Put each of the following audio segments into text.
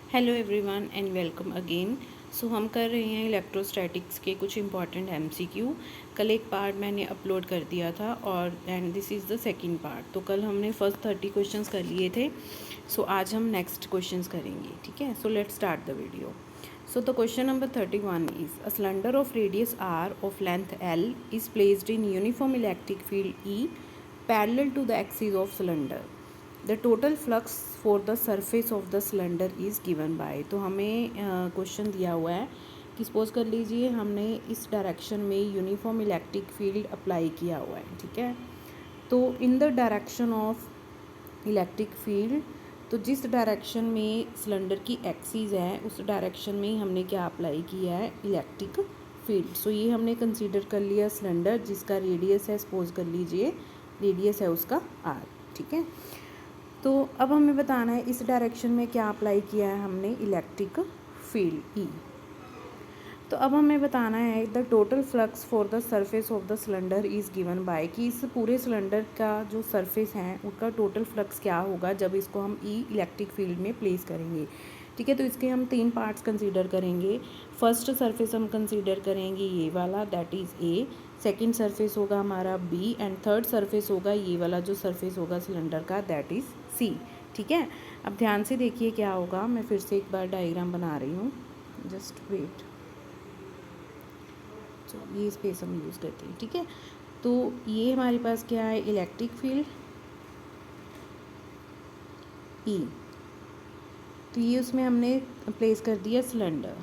Hello everyone and welcome again. So हम कर रहे हैं इलेक्ट्रोस्टैटिक्स के कुछ इंपॉर्टेंट एमसीक्यू। कल एक पार्ट मैंने अपलोड कर दिया था और and this is the second part. तो कल हमने फर्स्ट 30 क्वेश्चंस कर लिए थे। सो आज हम नेक्स्ट क्वेश्चंस करेंगे, ठीक है। So let's start the video. So the question number 31 is a cylinder of radius r of length L is placed in uniform electric field E parallel to the axis of cylinder. The total flux for the surface of the cylinder is given by। तो हमें question दिया हुआ है कि suppose कर लीजिए हमने इस डायरेक्शन में यूनिफॉर्म इलेक्ट्रिक फील्ड अप्लाई किया हुआ है, ठीक है। तो in the direction of electric field, तो जिस डायरेक्शन में सिलेंडर की एक्सिस है उस डायरेक्शन में ही हमने क्या अप्लाई किया है, इलेक्ट्रिक फील्ड। सो ये हमने कंसीडर कर लिया सिलेंडर जिसका रेडियस है, सपोज कर लीजिए रेडियस है उसका आर, ठीक है। तो अब हमें बताना है इस डायरेक्शन में क्या अप्लाई किया है हमने, इलेक्ट्रिक फील्ड ई। तो अब हमें बताना है the total flux for the surface of the cylinder is given by, कि इस पूरे सिलेंडर का जो सरफेस है उसका टोटल फ्लक्स क्या होगा जब इसको हम ई इलेक्ट्रिक फील्ड में प्लेस करेंगे, ठीक है। तो इसके हम 3 पार्ट्स कंसीडर करेंगे। फर्स्ट सरफेस हम कंसीडर करेंगे ये वाला, that is a. Second surface होगा हमारा बी एंड थर्ड सरफेस होगा ये वाला जो सरफेस होगा सिलेंडर का, दैट इज़ सी, ठीक है। अब ध्यान से देखिए क्या होगा, मैं फिर से एक बार डायग्राम बना रही हूँ, जस्ट वेट। तो ये स्पेस हम यूज़ करते हैं, ठीक है। तो ये हमारे पास क्या है, इलेक्ट्रिक फील्ड ई। तो ये उसमें हमने प्लेस कर दिया सिलेंडर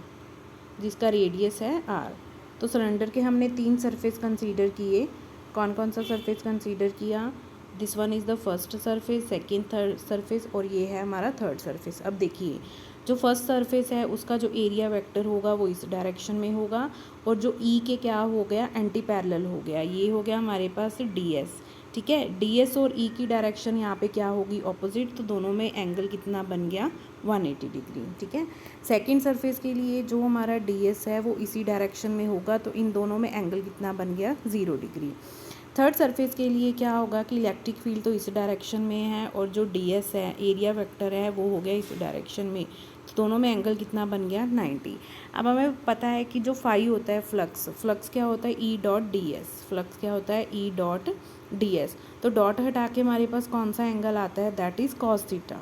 जिसका रेडियस है आर। तो सिलेंडर के हमने 3 सरफेस कंसीडर किए। कौन कौन सा सरफेस कंसीडर किया, this one is the first surface, second third surface और ये है हमारा थर्ड सरफेस। अब देखिए जो फर्स्ट सरफेस है उसका जो एरिया वेक्टर होगा वो इस डायरेक्शन में होगा और जो ई के क्या हो गया, एंटी पैरेलल हो गया, ये हो गया हमारे पास डी एस, ठीक है। डी एस और ई की डायरेक्शन यहाँ पे क्या होगी, ऑपोजिट। तो दोनों में एंगल कितना बन गया, 180 डिग्री, ठीक है। सेकेंड सरफेस के लिए जो हमारा डी एस है वो इसी डायरेक्शन में होगा, तो इन दोनों में एंगल कितना बन गया, 0 डिग्री। थर्ड सरफेस के लिए क्या होगा कि इलेक्ट्रिक फील्ड तो इस डायरेक्शन में है और जो डी एस है, एरिया वेक्टर है, वो हो गया इस डायरेक्शन में, तो दोनों में एंगल कितना बन गया, 90। अब हमें पता है कि जो फाई होता है फ्लक्स, फ्लक्स क्या होता है, E dot D S, flux क्या होता है, ई डॉट डी एस। तो डॉट हटा के हमारे पास कौन सा एंगल आता है, दैट इज़ कॉस थीटा,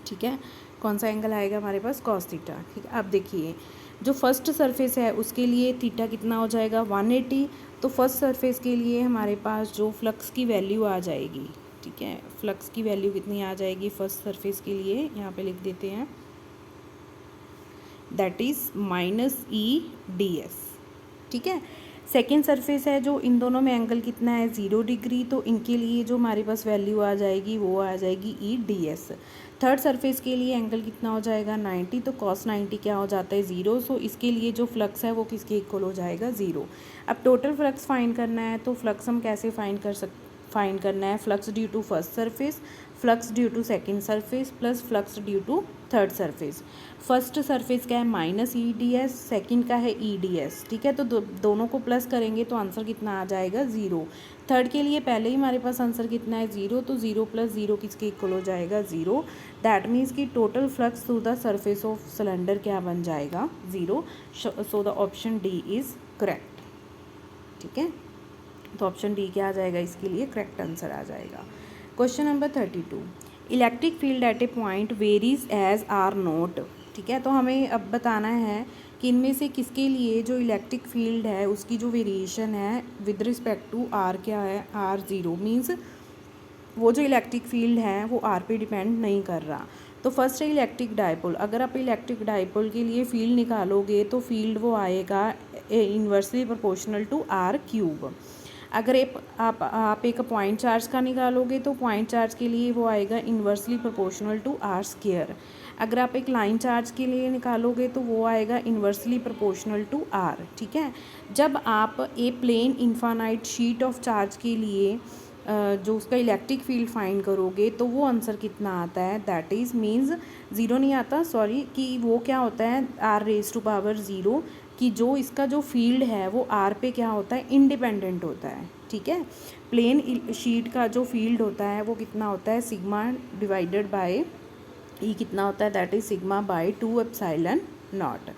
ठीक है। कौन सा एंगल आएगा हमारे पास, कॉस थीटा, ठीक है। अब देखिए जो फर्स्ट सरफेस है उसके लिए थीटा कितना हो जाएगा, 180। तो फर्स्ट सरफेस के लिए हमारे पास जो फ्लक्स की वैल्यू आ जाएगी, ठीक है, फ्लक्स की वैल्यू कितनी आ जाएगी फर्स्ट सरफेस के लिए, यहाँ पे लिख देते हैं, that is minus E D S, ठीक है। सेकेंड सरफेस है जो इन दोनों में एंगल कितना है, 0 डिग्री, तो इनके लिए जो हमारे पास वैल्यू आ जाएगी वो आ जाएगी ई डी एस। थर्ड सरफेस के लिए एंगल कितना हो जाएगा, 90, तो कॉस 90 क्या हो जाता है, 0। सो इसके लिए जो फ्लक्स है वो किसके इक्वल हो जाएगा, 0। अब टोटल फ्लक्स फाइंड करना है, तो फ्लक्स हम कैसे फाइंड करना है, flux due to first surface, flux due to second surface plus flux due to third surface. First surface क्या है, minus E D S, second का है ई डी एस, ठीक है। तो दोनों को प्लस करेंगे तो आंसर कितना आ जाएगा, 0। थर्ड के लिए पहले ही हमारे पास आंसर कितना है, 0, तो 0 प्लस 0 किसके इक्वल हो जाएगा, 0। दैट मीन्स कि total flux through the surface of cylinder क्या बन जाएगा, 0। सो the option D is correct, ठीक है। तो ऑप्शन डी क्या आ जाएगा, इसके लिए करेक्ट आंसर आ जाएगा। Question number 32, electric field at a point varies as r not, ठीक है। तो हमें अब बताना है कि इनमें से किसके लिए जो इलेक्ट्रिक फील्ड है उसकी जो वेरिएशन है विद रिस्पेक्ट टू आर क्या है, आर 0, मीन्स वो जो इलेक्ट्रिक फील्ड है वो आर पे डिपेंड नहीं कर रहा। तो फर्स्ट है इलेक्ट्रिक डाइपोल। अगर आप इलेक्ट्रिक डाइपोल के लिए फील्ड निकालोगे तो फील्ड वो आएगा inversely proportional to r cube. अगर आप एक पॉइंट चार्ज का निकालोगे तो पॉइंट चार्ज के लिए वो आएगा inversely proportional to r square. अगर आप एक लाइन चार्ज के लिए निकालोगे तो वो आएगा इन्वर्सली प्रोपोर्शनल टू आर, ठीक है। जब आप a plane infinite sheet of charge के लिए जो उसका इलेक्ट्रिक फील्ड फाइंड करोगे तो वो आंसर कितना आता है, दैट इज़ मीन्स 0 नहीं आता, सॉरी, कि वो क्या होता है आर रेज टू पावर 0, कि जो इसका जो फील्ड है वो आर पे क्या होता है, इंडिपेंडेंट होता है, ठीक है। प्लेन शीट का जो फील्ड होता है वो कितना होता है, सिग्मा डिवाइडेड बाय ई कितना होता है, that is sigma by 2 epsilon naught.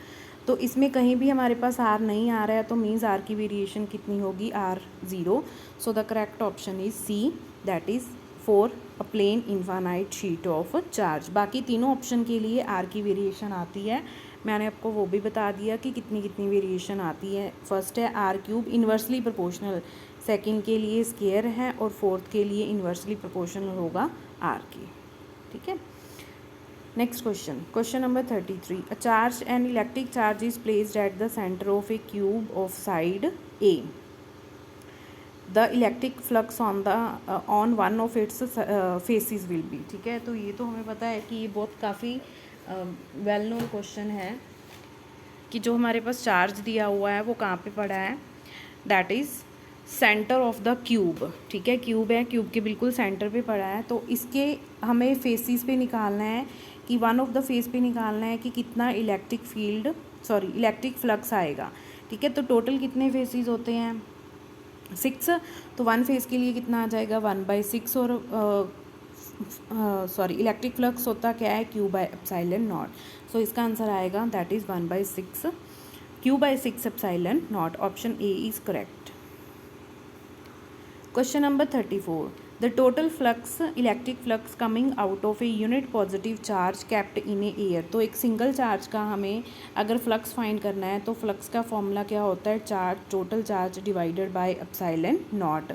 तो इसमें कहीं भी हमारे पास आर नहीं आ रहा है, तो मीन्स आर की वेरिएशन कितनी होगी, r zero. So the correct option is C, that is for a plane infinite sheet of charge. बाकी तीनों ऑप्शन के लिए आर की वेरिएशन आती है, मैंने आपको वो भी बता दिया कि कितनी कितनी वेरिएशन आती है। फर्स्ट है r cube inversely proportional, second के लिए स्केयर है, और फोर्थ के लिए इन्वर्सली प्रोपोर्शनल होगा आर की। ठीक है, next question, question number 33। A charge and electric charge is placed at the centre of A cube of side A. The electric flux on one of its faces will be. ठीक है, तो ये तो हमें पता है कि ये बहुत काफ़ी वेल नोन क्वेश्चन है कि जो हमारे पास चार्ज दिया हुआ है वो कहाँ पे पड़ा है, that is centre of the cube. ठीक है, क्यूब है, क्यूब के बिल्कुल सेंटर पे पड़ा है। तो इसके हमें फेसिस पे निकालना है कि वन ऑफ द फेस पे निकालना है कि कितना इलेक्ट्रिक फ्लक्स आएगा। ठीक है, तो टोटल कितने फेसिस होते हैं, 6। तो वन फेस के लिए कितना आ जाएगा, 1/6। और इलेक्ट्रिक फ्लक्स होता क्या है, क्यू बाय एप्सिलॉन नॉट। सो इसका आंसर आएगा that is 1/6 Q/6 epsilon not. Option A is correct. Question number 34। The total flux electric flux coming out of a unit positive charge kept in A air. तो एक single charge का हमें अगर flux find करना है तो flux का formula क्या होता है, charge total charge divided by epsilon naught.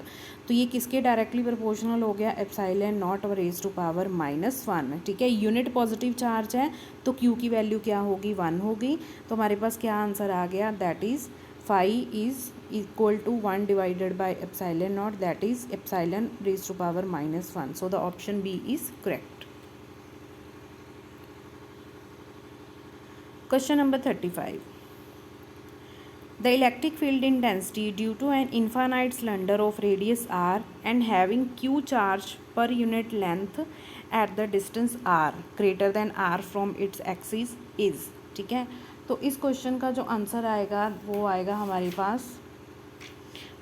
तो ये किसके डायरेक्टली प्रोपोर्शनल हो गया, epsilon naught raise to power -1। ठीक है, यूनिट पॉजिटिव चार्ज है तो क्यू की वैल्यू क्या होगी, 1 होगी। तो हमारे पास क्या आंसर आ गया, that is phi is equal to 1 divided by epsilon naught, that is epsilon raised to power -1. So the option B is correct. Question number 35. The electric field intensity due to an infinite cylinder of radius r and having q charge per unit length at the distance r greater than r from its axis is। ठीक है, तो इस question का जो answer आएगा वो आएगा हमारे पास,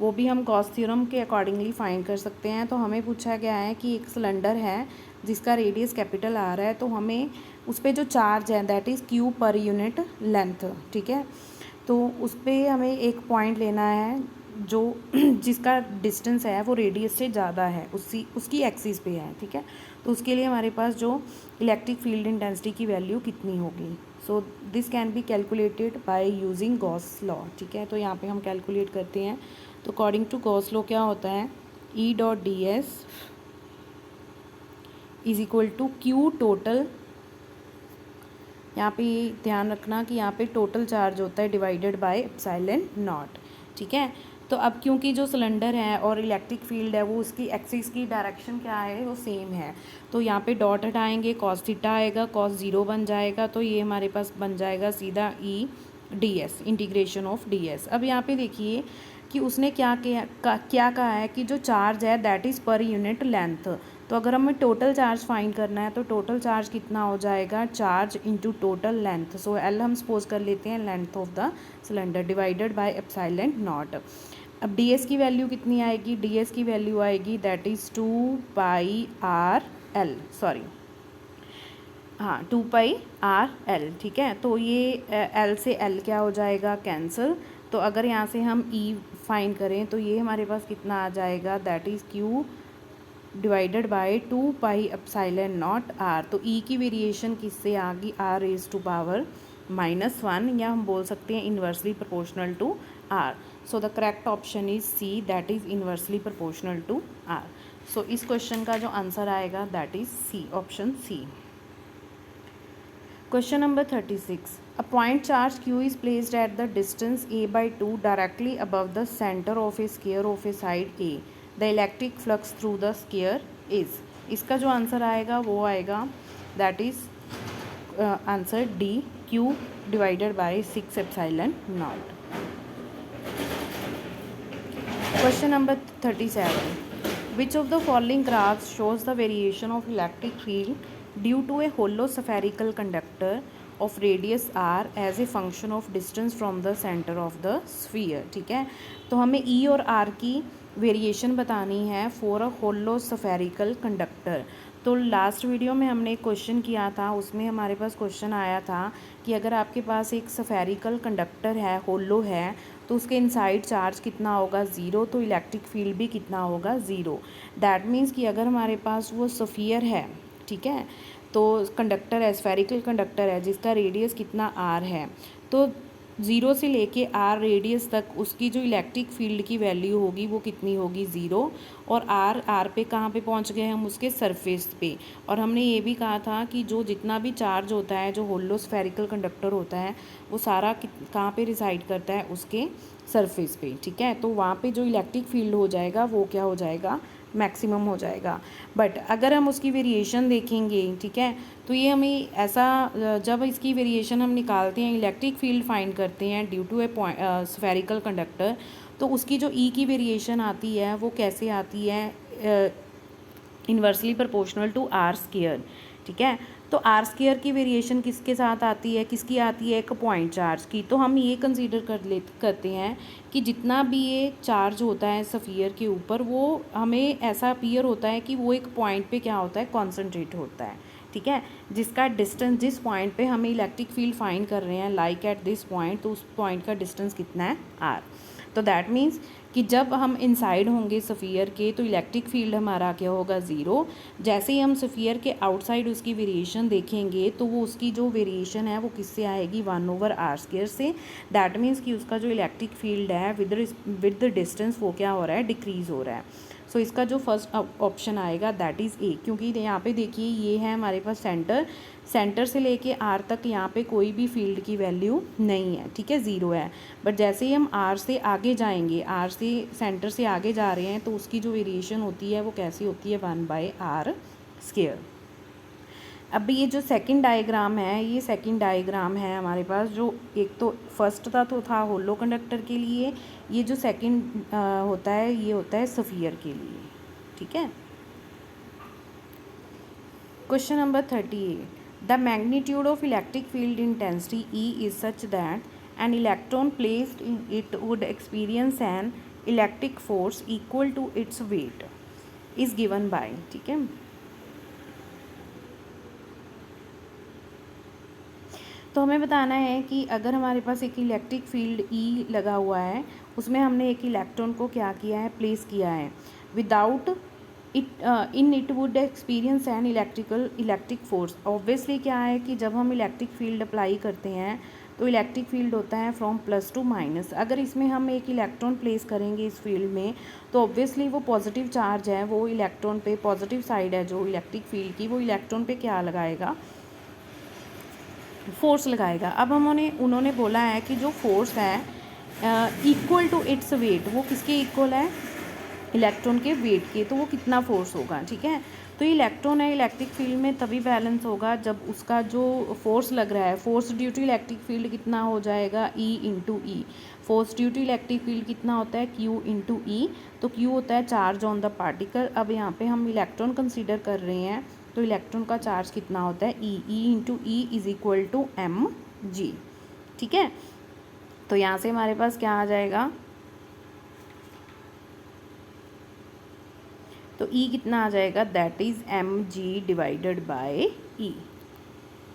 वो भी हम गॉस थ्योरम के अकॉर्डिंगली फाइंड कर सकते हैं। तो हमें पूछा गया है कि एक सिलेंडर है जिसका रेडियस कैपिटल आ रहा है, तो हमें उस पर जो चार्ज है that is Q per unit length. ठीक है, तो उस पर हमें एक पॉइंट लेना है जो जिसका डिस्टेंस है वो रेडियस से ज़्यादा है, उसकी एक्सिस पे है। ठीक है, तो उसके लिए हमारे पास जो इलेक्ट्रिक फील्ड इंटेंसिटी की वैल्यू कितनी होगी, so this can be calculated by using Gauss law. ठीक है, तो यहाँ पे हम कैलकुलेट करते हैं। तो अकॉर्डिंग टू गॉस लॉ क्या होता है, E.ds is equal to q total, यहाँ पे ध्यान रखना कि यहाँ पे टोटल चार्ज होता है डिवाइडेड बाय एप्सिलॉन नॉट। ठीक है, तो अब क्योंकि जो सिलेंडर है और इलेक्ट्रिक फील्ड है वो उसकी एक्सिस की डायरेक्शन क्या है, वो सेम है, तो यहाँ पे डॉट हटाएंगे, कॉस थीटा आएगा, कॉस 0 बन जाएगा, तो ये हमारे पास बन जाएगा सीधा E/ds, इंटीग्रेशन ऑफ ds। अब यहाँ पे देखिए कि उसने क्या कहा है कि जो चार्ज है that is per unit length. तो अगर हमें टोटल चार्ज फाइंड करना है तो टोटल चार्ज कितना हो जाएगा, charge into total length. So L हम सपोज कर लेते हैं length of the cylinder divided by epsilon not. अब ds की वैल्यू कितनी आएगी, ds की वैल्यू आएगी दैट इज़ 2πrl, सॉरी हाँ 2πrl। ठीक है, तो ये l से l क्या हो जाएगा, कैंसिल। तो अगर यहाँ से हम e फाइंड करें तो ये हमारे पास कितना आ जाएगा, that is q divided by 2π epsilon not r। तो e की वेरिएशन किससे आ गई, r रेज़ टू पावर -1, या हम बोल सकते हैं inversely proportional to r। So the correct option is C, that is inversely proportional to r। सो इस क्वेश्चन का जो आंसर आएगा that is C, option C. Question number 36. A point charge Q is placed at the distance a/2 directly above the center of a sphere of a side A. The electric flux through the sphere is। इसका जो answer आएगा वो आएगा that is answer D, Q divided by 6 epsilon naught। Question number 37. Which of the following graphs shows the variation of electric field due to a hollow spherical conductor of radius r as a function of distance from the center of the sphere। ठीक है, तो हमें E और R की variation बतानी है for a hollow spherical conductor. तो last video में हमने एक क्वेश्चन किया था, उसमें हमारे पास क्वेश्चन आया था कि अगर आपके पास एक स्फेरिकल कंडक्टर है, होलो है, तो उसके इनसाइड चार्ज कितना होगा, ज़ीरो, तो इलेक्ट्रिक फील्ड भी कितना होगा, ज़ीरो। दैट मीन्स कि अगर हमारे पास वो स्फीयर है, ठीक है, तो कंडक्टर है, स्फेरिकल कंडक्टर है जिसका रेडियस कितना आर है, तो ज़ीरो से लेके आर रेडियस तक उसकी जो इलेक्ट्रिक फील्ड की वैल्यू होगी वो कितनी होगी, ज़ीरो। और आर पे कहाँ पे पहुँच गए हम, उसके सरफेस पे। और हमने ये भी कहा था कि जो जितना भी चार्ज होता है, जो होलो स्फेरिकल कंडक्टर होता है, वो सारा कहाँ पे रिसाइड करता है, उसके सरफेस पे, ठीक है। तो वहाँ पे जो इलेक्ट्रिक फील्ड हो जाएगा वो क्या हो जाएगा, मैक्सिमम हो जाएगा। बट अगर हम उसकी वेरिएशन देखेंगे, ठीक है, तो ये हमें ऐसा, जब इसकी वेरिएशन हम निकालते हैं, इलेक्ट्रिक फील्ड फाइंड करते हैं due to a spherical conductor, तो उसकी जो ई की वेरिएशन आती है वो कैसे आती है, inversely proportional to r square, ठीक है। तो आर स्क्वायर की वेरिएशन किसके साथ आती है, किसकी आती है, एक पॉइंट चार्ज की। तो हम ये कंसीडर करते हैं कि जितना भी ये चार्ज होता है स्फीयर के ऊपर, वो हमें ऐसा अपीयर होता है कि वो एक पॉइंट पे क्या होता है, कॉन्सेंट्रेट होता है, ठीक है। जिसका डिस्टेंस, जिस पॉइंट पे हमें इलेक्ट्रिक फील्ड फाइंड कर रहे हैं, लाइक एट दिस पॉइंट, तो उस पॉइंट का डिस्टेंस कितना है, आर। तो दैट मीन्स कि जब हम इनसाइड होंगे स्फीयर के, तो इलेक्ट्रिक फील्ड हमारा क्या होगा, ज़ीरो। जैसे ही हम स्फीयर के आउटसाइड उसकी वेरिएशन देखेंगे, तो वो उसकी जो वेरिएशन है वो किससे आएगी, 1/r स्क्वायर से। दैट मीन्स कि उसका जो इलेक्ट्रिक फील्ड है विद द डिस्टेंस वो क्या हो रहा है, डिक्रीज़ हो रहा है। सो इसका जो फर्स्ट ऑप्शन आएगा दैट इज़ ए, क्योंकि यहाँ पे देखिए ये है हमारे पास सेंटर से लेके आर तक यहाँ पे कोई भी फील्ड की वैल्यू नहीं है, ठीक है, ज़ीरो है। बट जैसे ही हम आर से आगे जाएंगे, आर से सेंटर से आगे जा रहे हैं, तो उसकी जो वेरिएशन होती है वो कैसी होती है, 1/r स्क्वायर। अब ये जो सेकंड डायग्राम है, ये सेकंड डायग्राम है हमारे पास, जो एक तो फर्स्ट था होलो कंडक्टर के लिए, ये जो सेकंड होता है ये होता है स्फीयर के लिए, ठीक है। Question number 38, the magnitude of electric field intensity E is such that an electron placed in it would experience an electric force equal to its weight is given by, ठीक है। तो हमें बताना है कि अगर हमारे पास एक इलेक्ट्रिक फील्ड ई लगा हुआ है, उसमें हमने एक इलेक्ट्रॉन को क्या किया है, प्लेस किया है, without it would experience an electric force. Obviously क्या है कि जब हम इलेक्ट्रिक फील्ड अप्लाई करते हैं तो इलेक्ट्रिक फील्ड होता है फ्रॉम प्लस टू माइनस। अगर इसमें हम एक इलेक्ट्रॉन प्लेस करेंगे इस फील्ड में, तो ऑब्वियसली वो पॉजिटिव चार्ज है, वो इलेक्ट्रॉन पे पॉजिटिव साइड है जो इलेक्ट्रिक फील्ड की, वो इलेक्ट्रॉन पे क्या लगाएगा, फोर्स लगाएगा। अब उन्होंने बोला है कि जो फोर्स है इक्वल टू इट्स वेट, वो किसके इक्वल है, इलेक्ट्रॉन के वेट के, तो वो कितना फोर्स होगा, ठीक है। तो ये इलेक्ट्रॉन है, इलेक्ट्रिक फील्ड में तभी बैलेंस होगा जब उसका जो फोर्स लग रहा है, force due to electric field कितना हो जाएगा, e into E. Force due to electric field कितना होता है, क्यू इंटू ई। तो क्यू होता है चार्ज ऑन द पार्टिकल। अब यहाँ पे हम इलेक्ट्रॉन कंसीडर कर रहे हैं, तो इलेक्ट्रॉन का चार्ज कितना होता है, e into E is equal to m g, ठीक है। तो यहाँ से हमारे पास क्या आ जाएगा, तो E कितना आ जाएगा, that is mg divided by E,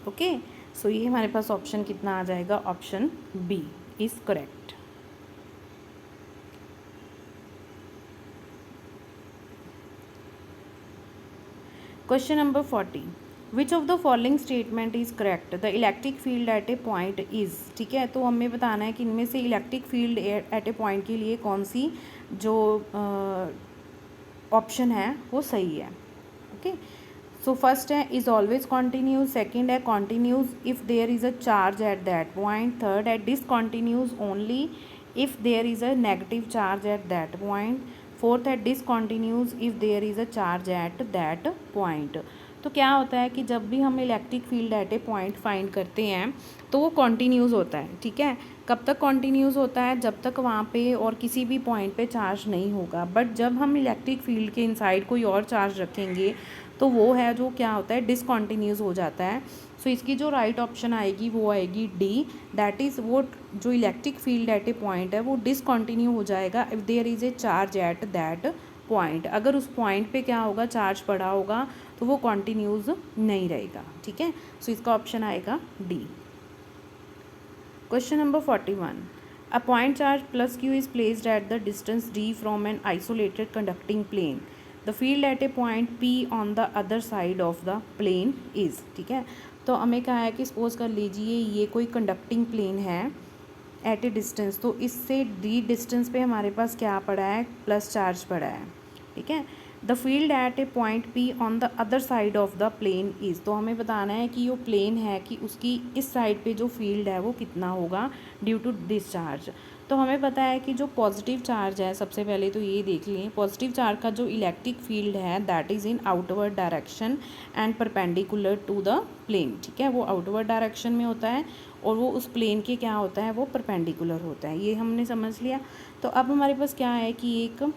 okay. So ये हमारे पास ऑप्शन कितना आ जाएगा, option B is correct. Question number 40, which of the following statement is correct, the electric field at a point is, ठीक है। तो हमें बताना है कि इनमें से electric field at a point के लिए कौन सी जो ऑप्शन है वो सही है, ओके। सो फर्स्ट है इज़ ऑलवेज कॉन्टीन्यूज, सेकेंड है continues if there is a charge at that point, third है discontinues only if there is a negative charge at that point, fourth है discontinues if there is a charge at that point. तो क्या होता है कि जब भी हम electric field at a point find करते हैं तो वो कॉन्टीन्यूज़ होता है, ठीक है। कब तक कॉन्टीन्यूज़ होता है, जब तक वहाँ पे और किसी भी पॉइंट पे चार्ज नहीं होगा। बट जब हम इलेक्ट्रिक फील्ड के इनसाइड कोई और चार्ज रखेंगे तो वो है जो क्या होता है, डिसकॉन्टीन्यूज़ हो जाता है। सो इसकी जो राइट ऑप्शन आएगी वो आएगी डी, दैट इज़ वो जो electric field at a point है वो डिसकॉन्टीन्यू हो जाएगा if there is a charge at that point. अगर उस पॉइंट पे क्या होगा, चार्ज पड़ा होगा, तो वो कॉन्टिन्यूज़ नहीं रहेगा, ठीक है। सो इसका ऑप्शन आएगा D. Question number 41, a point charge plus q is placed at the distance d from an isolated conducting plane, the field at a point P on the other side of the plane is, ठीक है। तो हमें कहा है कि suppose कर लीजिए ये कोई कंडक्टिंग प्लेन है एट ए डिस्टेंस, तो इससे डी डिस्टेंस पे हमारे पास क्या पड़ा है, प्लस चार्ज पड़ा है, ठीक है। The field at a point P on the other side of the plane is, तो हमें बताना है कि वो प्लेन है कि उसकी इस साइड पे जो फील्ड है वो कितना होगा ड्यू टू डिस्चार्ज। तो हमें पता है कि जो पॉजिटिव चार्ज है, सबसे पहले तो ये देख लें, पॉजिटिव चार्ज का जो इलेक्ट्रिक फील्ड है that is in outward direction and perpendicular to the plane, ठीक है। वो आउटवर्ड डायरेक्शन में होता है और वो उस प्लेन के क्या होता है, वो परपेंडिकुलर होता है, ये हमने समझ लिया। तो अब हमारे पास क्या है कि एक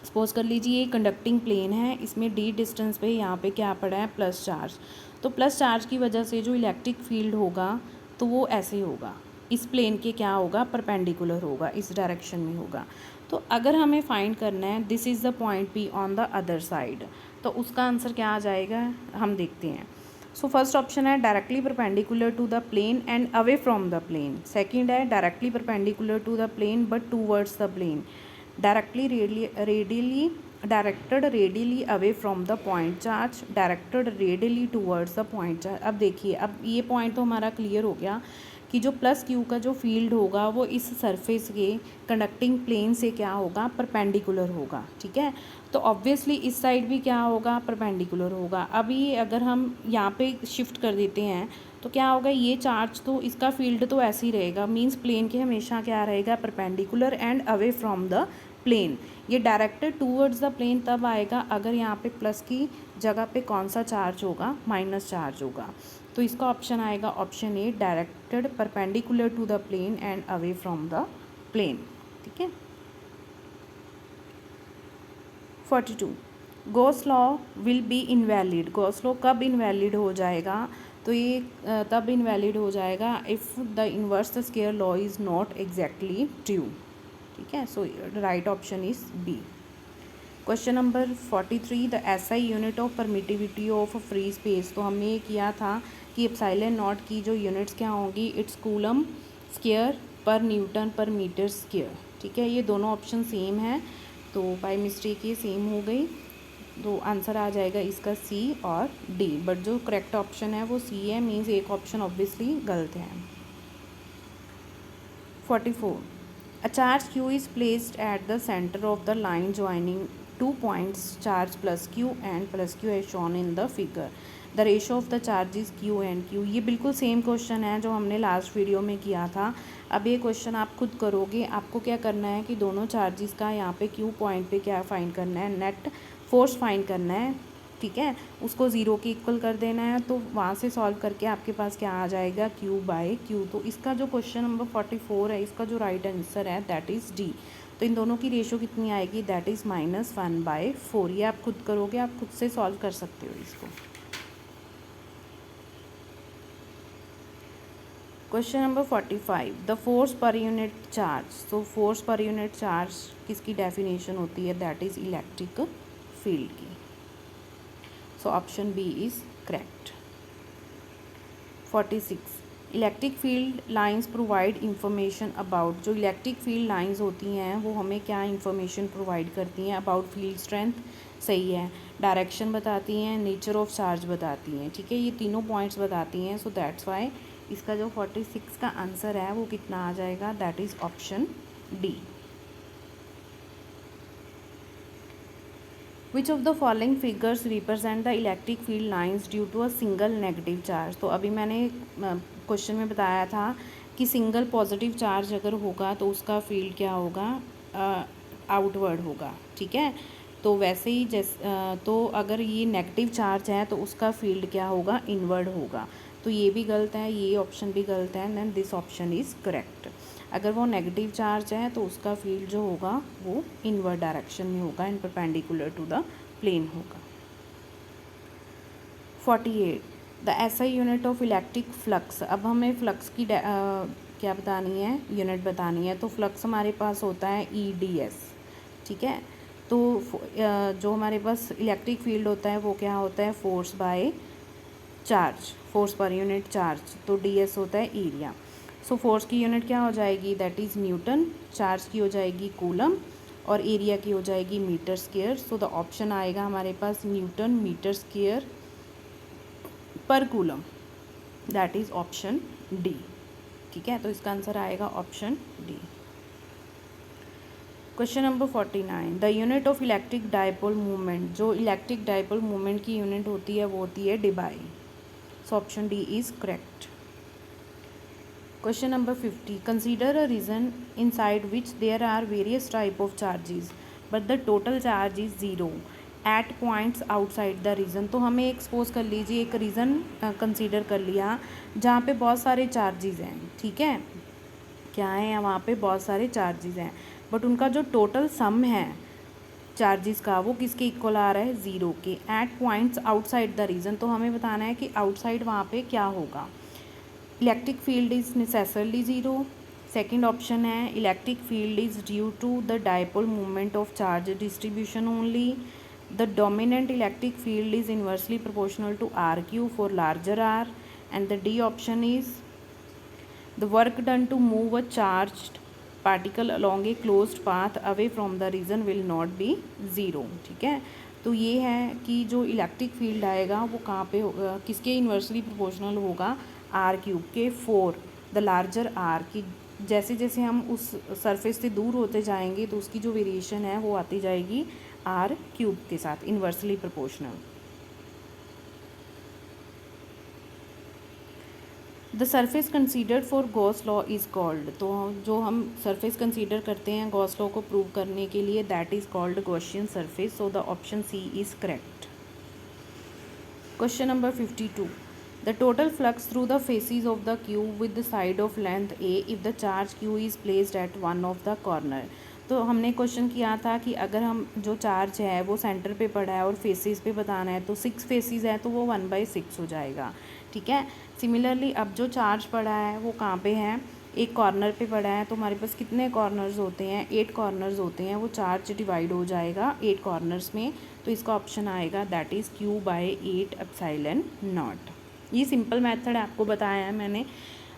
सपोज कर लीजिए ये कंडक्टिंग प्लेन है, इसमें डी डिस्टेंस पे यहाँ पे क्या पड़ा है, प्लस चार्ज। तो प्लस चार्ज की वजह से जो इलेक्ट्रिक फील्ड होगा तो वो ऐसे होगा, इस प्लेन के क्या होगा, परपेंडिकुलर होगा, इस डायरेक्शन में होगा। तो अगर हमें फाइंड करना है this is the point P on the other side, तो उसका आंसर क्या आ जाएगा, हम देखते हैं। सो फर्स्ट ऑप्शन है directly perpendicular to the plane and away from the plane. Second है directly perpendicular to the plane but towards the plane. Directly directed radially away from the point charge, directed radially towards the point charge. अब देखिए, अब ये point तो हमारा clear हो गया कि जो प्लस क्यू का जो फील्ड होगा वो इस सरफेस के कंडक्टिंग प्लेन से क्या होगा, परपेंडिकुलर होगा, ठीक है। तो ऑब्वियसली इस साइड भी क्या होगा, परपेंडिकुलर होगा। अभी अगर हम यहाँ पे शिफ्ट कर देते हैं तो क्या होगा, ये चार्ज तो इसका फील्ड तो ऐसे ही रहेगा, मींस प्लेन के हमेशा क्या रहेगा, perpendicular and away from the plane. ये डायरेक्टेड टूवर्ड्स द प्लेन तब आएगा अगर यहाँ पे प्लस की जगह पे कौन सा चार्ज होगा, माइनस चार्ज होगा। तो इसका ऑप्शन आएगा option A, directed perpendicular to the plane and away from the plane, ठीक है। 42, Gauss law will be invalid. Gauss law कब इनवैलिड हो जाएगा, तो ये तब इनवैलिड हो जाएगा if the inverse square law is not exactly true, ठीक है। So right option is B. Question number 43, the SI unit of permittivity of free space. तो हमने ये किया था कि एप्सिलॉन नॉट की जो यूनिट्स क्या होंगी, इट्स कूलम स्क्वायर पर न्यूटन पर मीटर स्क्वायर, ठीक है। ये दोनों ऑप्शन सेम है, तो बाय मिस्टेक ये सेम हो गई, तो आंसर आ जाएगा इसका सी और डी, बट जो करेक्ट ऑप्शन है वो सी है, मीन्स एक ऑप्शन ऑब्वियसली गलत है। 44, a charge q is placed at the center of the line joining two points charge plus q and plus q as shown in the figure. The ratio of the charge is q and q। ये बिल्कुल same question है जो हमने last video में किया था। अब ये क्वेश्चन आप खुद करोगे, आपको क्या करना है कि दोनों चार्जेस का यहाँ पे q पॉइंट पे क्या फाइंड करना है, नेट फोर्स फाइंड करना है, ठीक है। उसको ज़ीरो के इक्वल कर देना है, तो वहाँ से सॉल्व करके आपके पास क्या आ जाएगा, q बाई क्यू। तो इसका जो क्वेश्चन नंबर 44 है, इसका जो राइट आंसर है दैट इज़ डी। तो इन दोनों की रेशो कितनी आएगी, दैट इज़ -1/4। ये आप खुद करोगे, आप खुद से सॉल्व कर सकते हो इसको। Question number 45, the force per unit charge. तो फोर्स पर यूनिट चार्ज किसकी डेफिनेशन होती है, दैट इज़ इलेक्ट्रिक फील्ड की। So option B is correct. 46, electric field lines provide information about. जो इलेक्ट्रिक फील्ड लाइंस होती हैं वो हमें क्या इंफॉर्मेशन प्रोवाइड करती हैं, अबाउट फील्ड स्ट्रेंथ, सही है, डायरेक्शन बताती हैं, नेचर ऑफ चार्ज बताती हैं, ठीक है। ये तीनों पॉइंट्स बताती हैं, सो दैट्स वाई इसका जो 46 का आंसर है वो कितना आ जाएगा, that is option D. Which of the following figures represent the electric field lines due to a single negative charge. तो अभी मैंने क्वेश्चन में बताया था कि सिंगल पॉजिटिव चार्ज अगर होगा तो उसका फील्ड क्या होगा, आउटवर्ड होगा, ठीक है। तो वैसे ही तो अगर ये नेगेटिव चार्ज है तो उसका फील्ड क्या होगा, इनवर्ड होगा। तो ये भी गलत है, ये ऑप्शन भी गलत है, then this option is correct. अगर वो नेगेटिव चार्ज है तो उसका फील्ड जो होगा वो इनवर्ड डायरेक्शन में होगा and perpendicular to the plane होगा। 48, the SI unit of electric flux. अब हमें फ्लक्स की क्या बतानी है, यूनिट बतानी है। तो फ्लक्स हमारे पास होता है EDS, ठीक है। तो जो हमारे पास इलेक्ट्रिक फील्ड होता है वो क्या होता है, force by charge, force per unit charge, तो ds होता है एरिया। सो फोर्स की यूनिट क्या हो जाएगी, दैट इज़ न्यूटन, चार्ज की हो जाएगी कूलम, और एरिया की हो जाएगी metre square. So the option आएगा हमारे पास newton metre square per coulomb, that is option D. ठीक है, तो इसका आंसर आएगा option D. Question number 49, the unit of electric dipole movement, जो इलेक्ट्रिक डायपोल मूवमेंट की यूनिट होती है वो होती है debye. So option D is correct. Question number 50. Consider a region inside which there are various type of charges, but the total charge is 0 at points outside the region. तो हमें एक suppose कर लीजिए एक रीज़न कंसीडर कर लिया जहाँ पे बहुत सारे चार्जेस हैं, ठीक है, क्या है वहाँ पे बहुत सारे चार्जेस हैं, बट उनका जो टोटल सम है चार्जेस का वो किसके इक्वल आ रहा है, 0 के, at points outside the region. तो हमें बताना है कि आउटसाइड वहाँ पे क्या होगा। Electric field is necessarily zero. Second option है electric field is due to the dipole movement of charge distribution only. The dominant electric field is inversely proportional to R Q for larger R. And the D option is the work done to move a charged particle along a closed path away from the region will not be zero. ठीक है, तो ये है कि जो electric field आएगा वो कहाँ पे होगा, किसके इन्वर्सली प्रोपोर्शनल होगा, आर क्यूब के, फोर द लार्जर आर की। जैसे जैसे हम उस सरफेस से दूर होते जाएंगे तो उसकी जो वेरिएशन है वो आती जाएगी आर क्यूब के साथ, inversely proportional. The surface considered for Gauss law is called, तो जो हम सरफेस कंसीडर करते हैं गॉस लॉ को प्रूव करने के लिए, that is called Gaussian surface. So the option C is correct. Question number 52, the total flux through the faces of the cube with the side of length a if the charge q is placed at one of the corner। तो हमने question किया था कि अगर हम जो charge है वो सेंटर पे पड़ा है और फेसेस पे बताना है, तो 6 फेसेस है तो वो 1/6 हो जाएगा। ठीक है, सिमिलरली अब जो चार्ज पड़ा है वो कहाँ पे है, एक कॉर्नर पे पड़ा है, तो हमारे पास कितने कॉर्नर्स होते हैं, 8 कॉर्नर्स होते हैं, वो चार्ज डिवाइड हो जाएगा 8 कॉर्नर्स में। तो इसका ऑप्शन आएगा that is q/8 epsilon not. ये सिंपल मेथड आपको बताया है मैंने,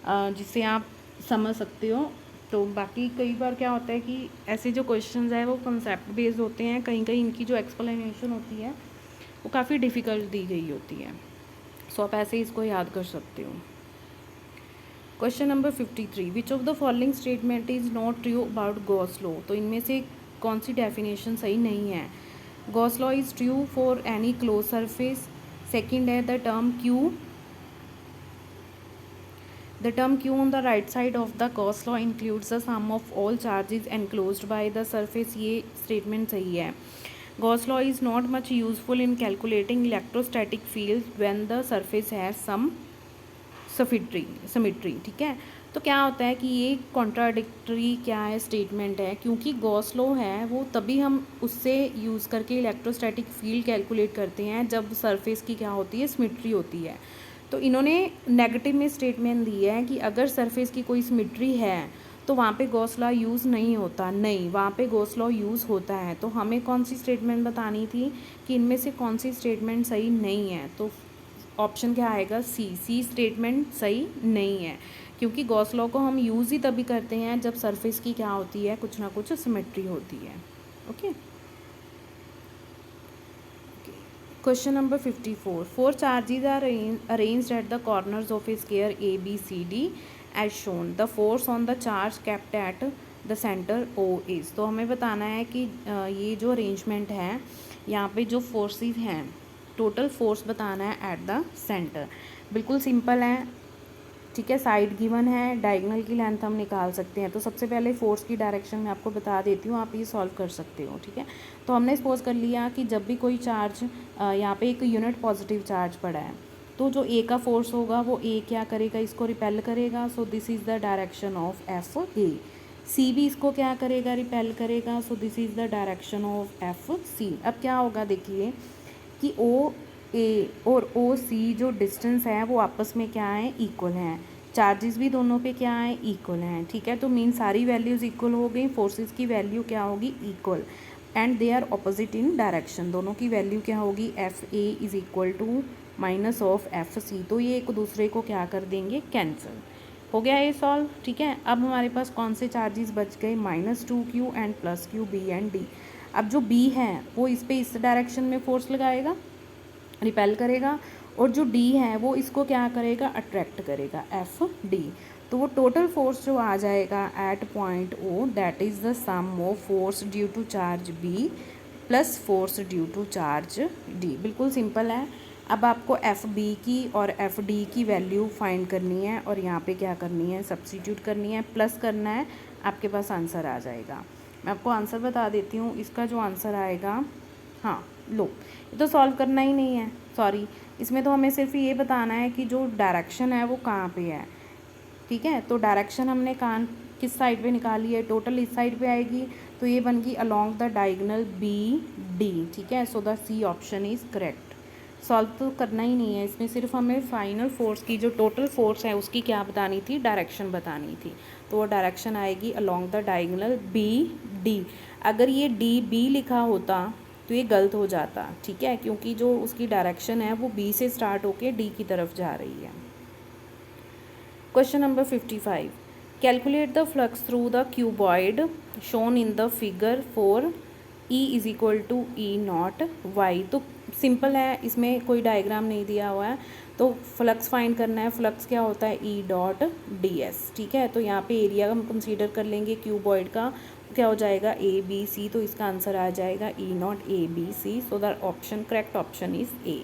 जिससे आप समझ सकते हो। तो बाकी कई बार क्या होता है कि ऐसे जो क्वेश्चंस हैं वो कंसेप्ट बेस्ड होते हैं, कहीं कहीं इनकी जो एक्सप्लेनेशन होती है वो काफ़ी डिफ़िकल्ट दी गई होती है। सो आप ऐसे इसको याद कर सकते हो। Question number 53, which of the following statement is not true about Gauss law. तो इनमें से कौन सी डेफिनेशन सही नहीं है। Gauss law is true for any close surface. Second है the term Q, the term q on the right side of the Gauss law includes the sum of all charges enclosed by the surface। ये statement सही है। Gauss law is not much useful in calculating electrostatic field when the surface has some symmetry। ठीक है, तो क्या होता है कि ये कॉन्ट्राडिक्टरी क्या है स्टेटमेंट है, क्योंकि गॉस लॉ है वो तभी हम उससे यूज़ करके इलेक्ट्रोस्टैटिक फील्ड कैलकुलेट करते हैं जब सरफेस की क्या होती है, सिमेट्री होती है। तो इन्होंने नेगेटिव में स्टेटमेंट दी है कि अगर सरफेस की कोई सिमेट्री है तो वहाँ पे गॉस लॉ यूज़ नहीं होता, नहीं, वहाँ पे गॉस लॉ यूज़ होता है। तो हमें कौन सी स्टेटमेंट बतानी थी कि इनमें से कौन सी स्टेटमेंट सही नहीं है, तो ऑप्शन क्या आएगा, सी स्टेटमेंट सही नहीं है, क्योंकि गॉस लॉ को हम यूज़ ही तभी करते हैं जब सरफेस की क्या होती है, कुछ ना कुछ सिमेट्री होती है। Okay, question number 54, 4 charges are arranged at the corners of a square A B C D as shown. The force on the charge kept at the centre O is. तो हमें बताना है कि ये जो अरेंजमेंट है यहाँ पे जो फोर्सेस हैं, टोटल फोर्स बताना है एट द सेंटर। बिल्कुल सिंपल है, ठीक है, साइड गिवन है, डायगोनल की लेंथ हम निकाल सकते हैं। तो सबसे पहले फोर्स की डायरेक्शन में आपको बता देती हूँ, आप ये सॉल्व कर सकते हो। ठीक है, तो हमने सपोज कर लिया कि जब भी कोई चार्ज यहाँ पे एक यूनिट पॉजिटिव चार्ज पड़ा है, तो जो ए का फोर्स होगा वो ए क्या करेगा, इसको रिपेल करेगा। So this is the direction of F A. C भी इसको क्या करेगा, रिपेल करेगा। So this is the direction of F C. अब क्या होगा, देखिए कि ओ ए और ओ सी जो डिस्टेंस है वो आपस में क्या है, इक्वल हैं। चार्जेस भी दोनों पे क्या है, इक्वल हैं। ठीक है, तो मीन सारी वैल्यूज़ इक्वल हो गई, फोर्सेस की वैल्यू क्या होगी, equal. And they are opposite in direction, दोनों की वैल्यू क्या होगी, F A is equal to minus of F C, तो ये एक दूसरे को क्या कर देंगे, कैंसिल। हो गया ये सॉल्व, ठीक है। अब हमारे पास कौन से चार्जेस बच गए, -2q and +q, B and D. अब जो बी है वो इस पे इस डायरेक्शन में फोर्स लगाएगा, रिपेल करेगा, और जो डी है वो इसको क्या करेगा, अट्रैक्ट करेगा, एफ डी। तो वो टोटल फोर्स जो आ जाएगा at point O, that is the sum of force due to charge B plus force due to charge D. बिल्कुल सिंपल है। अब आपको एफ बी की और एफ डी की वैल्यू फाइंड करनी है और यहाँ पे क्या करनी है, सब्स्टिट्यूट करनी है, प्लस करना है, आपके पास आंसर आ जाएगा। मैं आपको आंसर बता देती हूँ, इसका जो आंसर आएगा, हाँ लो, ये तो सॉल्व करना ही नहीं है, सॉरी, इसमें तो हमें सिर्फ ये बताना है कि जो डायरेक्शन है वो कहाँ पे है, ठीक है। तो डायरेक्शन हमने कहाँ किस साइड पे निकाली है, टोटल इस साइड पे आएगी, तो ये बन गई along the diagonal B D, ठीक है। So the C option is correct. Solve तो करना ही नहीं है, इसमें सिर्फ हमें फाइनल फोर्स की जो टोटल फोर्स है उसकी क्या बतानी थी, डायरेक्शन बतानी थी। तो वो डायरेक्शन आएगी along the diagonal B D. अगर ये डी बी लिखा होता तो ये गलत हो जाता, ठीक है, क्योंकि जो उसकी डायरेक्शन है वो बी से स्टार्ट होके डी की तरफ जा रही है। Question number 55, calculate the flux through the cuboid shown in the figure for E is equal to E naught y. तो सिंपल है, इसमें कोई डायग्राम नहीं दिया हुआ है, तो फ्लक्स फाइंड करना है। फ्लक्स क्या होता है, ई डॉट डी एस, ठीक है। तो यहाँ पे एरिया हम कंसीडर कर लेंगे क्यूबॉइड का, क्या हो जाएगा, ए बी सी, तो इसका आंसर आ जाएगा E not A B C. So the option, correct option is A.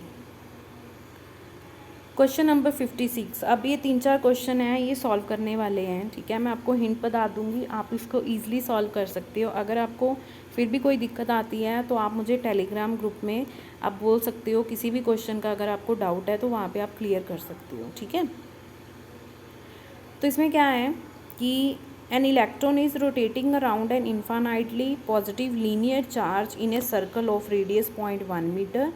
Question number 56, अब ये 3-4 क्वेश्चन हैं, ये सॉल्व करने वाले हैं, ठीक है। मैं आपको हिंट बता दूंगी, आप इसको ईजिली सॉल्व कर सकते हो। अगर आपको फिर भी कोई दिक्कत आती है तो आप मुझे टेलीग्राम ग्रुप में आप बोल सकते हो, किसी भी क्वेश्चन का अगर आपको डाउट है तो वहाँ पे आप क्लियर कर सकते हो, ठीक है। तो इसमें क्या है कि an electron is rotating around an infinitely positive linear charge in a circle of radius 0.1 metre.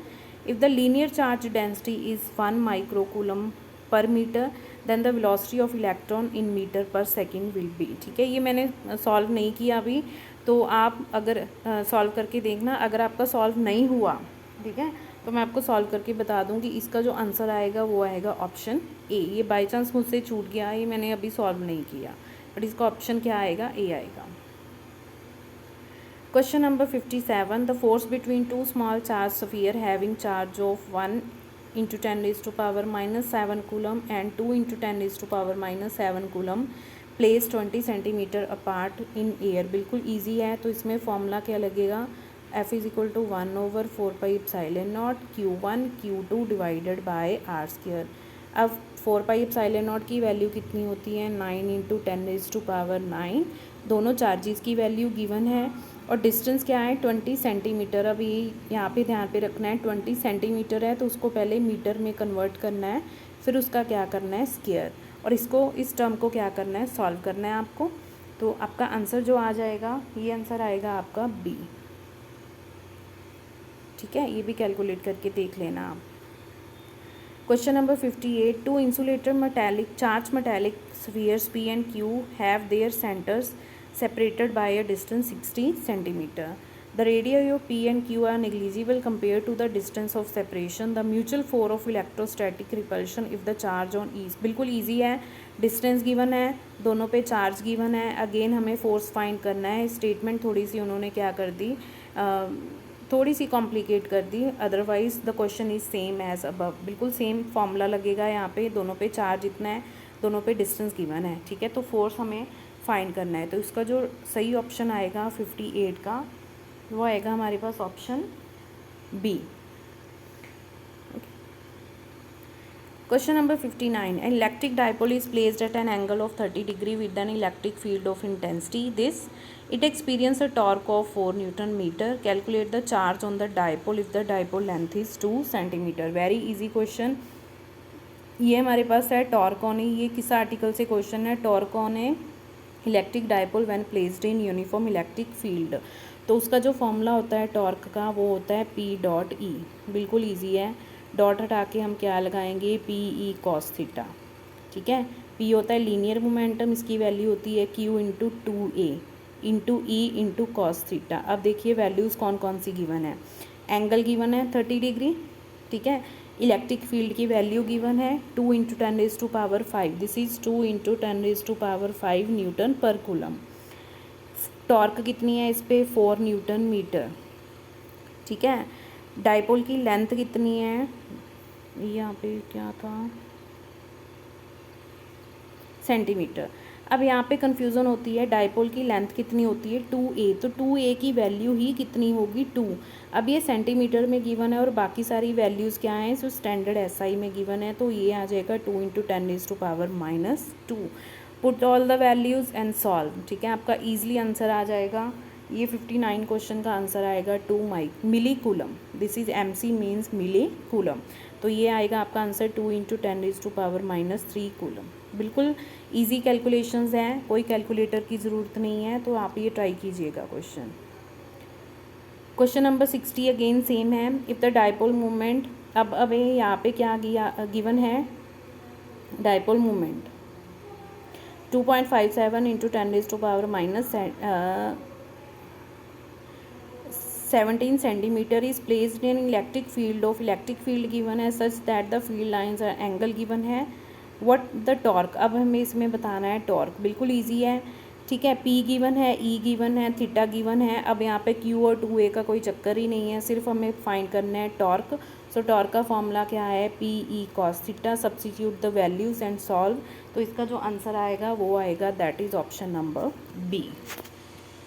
If the linear charge density is 1 microcoulomb per meter, then the velocity of electron in meter per second will be, ठीक है। ये मैंने solve नहीं किया अभी, तो आप अगर सॉल्व करके देखना, अगर आपका सॉल्व नहीं हुआ, ठीक है, तो मैं आपको सॉल्व करके बता दूंगी। इसका जो आंसर आएगा वो आएगा ऑप्शन ए। ये बाई चांस मुझसे छूट गया, ये मैंने अभी सॉल्व नहीं किया, बट इसका ऑप्शन क्या आएगा, ए आएगा। Question number 57, the force between two small charge sphere having charge of 1 into 10 raised to power minus 7 coulomb and 2 into 10 raised to power minus 7 coulomb placed 20 centimetre apart in air. बिल्कुल easy है, तो इसमें formula क्या लगेगा, F is equal to 1/4πε0 Q1 Q2 divided by R square. अब 4πε0 की value कितनी होती है, 9 इंटू 10 रेज़ टू पावर 9। दोनों चार्जेस की वैल्यू गिवन है और डिस्टेंस क्या है, 20 सेंटीमीटर। अब ये यहाँ पे ध्यान पे रखना है, 20 सेंटीमीटर है तो उसको पहले मीटर में कन्वर्ट करना है, फिर उसका क्या करना है, स्क्वायर, और इसको, इस टर्म को क्या करना है, सॉल्व करना है आपको। तो आपका आंसर जो आ जाएगा, ये आंसर आएगा आपका बी, ठीक है। ये भी कैलकुलेट करके देख लेना आप। Question number 58, two insulator metallic charge metallic spheres P and Q have their centers separated by a distance 60 centimeter. The radii of P and Q are negligible compared to the distance of separation. The mutual force of electrostatic repulsion if the charge on E. बिल्कुल easy है, distance given है, दोनों पे charge given है, again हमें force find करना है। Statement थोड़ी सी उन्होंने क्या कर दी, थोड़ी सी कॉम्प्लिकेट कर दी, otherwise the question is same as above. बिल्कुल सेम फॉर्मूला लगेगा यहाँ पे, दोनों पे चार्ज इतना है, दोनों पे डिस्टेंस गिवन है, ठीक है। तो फोर्स हमें फाइंड करना है, तो इसका जो सही ऑप्शन आएगा 58 का, वो आएगा हमारे पास option B. Question number 59, an electric dipole is placed at an angle of 30 degree with an electric field of intensity this, it experience a torque of 4 newton metre. Calculate the charge on the dipole if the dipole length is 2 centimetre. Very easy question. ये हमारे पास है torque on, ये किस article से question है, torque on है electric dipole when placed in uniform electric field. तो उसका जो फॉर्मूला होता है टॉर्क का, वो होता है P डॉट ई। बिल्कुल ईजी है, डॉट हटा के हम क्या लगाएंगे, P E cos थीटा, ठीक है। P होता है लीनियर मोमेंटम, इसकी वैल्यू होती है Q into 2A, into E into cos theta. अब देखिए वैल्यूज़ कौन कौन सी गिवन है। एंगल गिवन है 30 डिग्री, ठीक है। इलेक्ट्रिक फील्ड की वैल्यू गिवन है 2 into 10⁵, this is 2 into 10⁵ Newton पर कूलम। टॉर्क कितनी है इस पर 4 न्यूटन मीटर, ठीक है। डाइपोल की लेंथ कितनी है, यहाँ पे क्या था, सेंटीमीटर। अब यहाँ पे कन्फ्यूज़न होती है, डाइपोल की लेंथ कितनी होती है 2a, तो 2a की वैल्यू ही कितनी होगी 2। अब ये सेंटीमीटर में गिवन है और बाकी सारी वैल्यूज़ क्या हैं, जो स्टैंडर्ड एसआई में गिवन है, तो ये आ जाएगा 2 into 10⁻²। Put all the values and solve, ठीक है। आपका ईजिली आंसर आ जाएगा, ये 59 क्वेश्चन का आंसर आएगा 2 milli coulomb. This is MC means milli coulomb, तो ये आएगा आपका आंसर 2 इंटू 10⁻³ कूलम। बिल्कुल इजी कैलकुलेशंस हैं, कोई कैलकुलेटर की ज़रूरत नहीं है, तो आप ये ट्राई कीजिएगा। क्वेश्चन नंबर 60 अगेन सेम है। इफ़ द डाइपोल मूवमेंट, अब यहाँ पे क्या गिवन है, dipole movement 2.57 into 10⁻17 centimetre is placed in electric field of, electric field given है such that the field lines are, angle given है, what the torque. अब हमें इसमें बताना है टॉर्क, बिल्कुल इजी है, ठीक है। P गिवन है, E गिवन है, थीटा गिवन है। अब यहाँ पे Q और 2a का कोई चक्कर ही नहीं है, सिर्फ हमें फाइंड करना है टॉर्क। सो टॉर्क का फॉर्मूला क्या है, PE cos theta. Substitute the values and solve, तो इसका जो आंसर आएगा वो आएगा, that is option number B।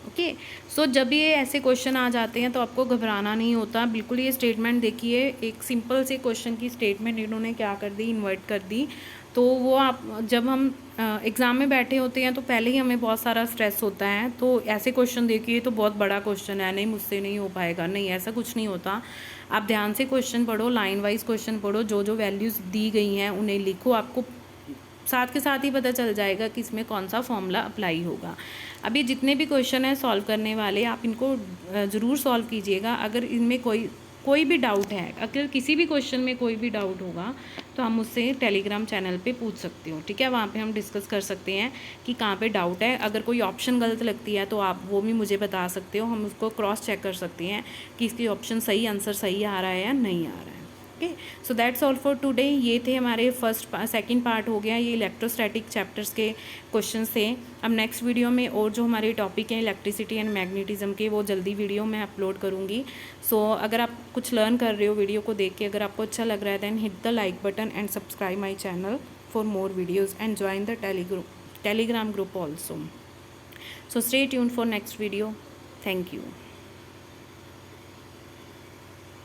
Okay, so जब ये ऐसे क्वेश्चन आ जाते हैं तो आपको घबराना नहीं होता, बिल्कुल। ये स्टेटमेंट देखिए, एक सिंपल से क्वेश्चन की स्टेटमेंट इन्होंने क्या कर दी, इन्वर्ट कर दी। तो वो आप जब हम एग्ज़ाम में बैठे होते हैं तो पहले ही हमें बहुत सारा स्ट्रेस होता है, तो ऐसे क्वेश्चन देखिए तो बहुत बड़ा क्वेश्चन है, नहीं मुझसे नहीं हो पाएगा, नहीं ऐसा कुछ नहीं होता। आप ध्यान से क्वेश्चन पढ़ो, लाइन वाइज क्वेश्चन पढ़ो, जो जो वैल्यूज़ दी गई हैं उन्हें लिखो, आपको साथ के साथ ही पता चल जाएगा कि इसमें कौन सा फॉर्मूला अप्लाई होगा। अब ये जितने भी क्वेश्चन हैं सॉल्व करने वाले, आप इनको ज़रूर सॉल्व कीजिएगा। अगर इनमें कोई भी डाउट है, अगर किसी भी क्वेश्चन में कोई भी डाउट होगा तो हम मुझसे टेलीग्राम चैनल पे पूछ सकते हो, ठीक है। वहाँ पे हम डिस्कस कर सकते हैं कि कहाँ पे डाउट है। अगर कोई ऑप्शन गलत लगती है तो आप वो भी मुझे बता सकते हो, हम उसको क्रॉस चेक कर सकते हैं कि इसकी ऑप्शन सही, आंसर सही आ रहा है या नहीं आ रहा है। Okay, so that's all for today. ये थे हमारे सेकंड पार्ट हो गया, ये इलेक्ट्रोस्टैटिक चैप्टर्स के क्वेश्चंस थे। अब नेक्स्ट वीडियो में और जो हमारे टॉपिक हैं इलेक्ट्रिसिटी एंड मैग्नेटिज्म के, वो जल्दी वीडियो मैं अपलोड करूँगी। सो अगर आप कुछ लर्न कर रहे हो वीडियो को देख के, अगर आपको अच्छा लग रहा है then hit the like button and subscribe my channel for more videos and join the Telegram group also. So stay tuned for next video. Thank you.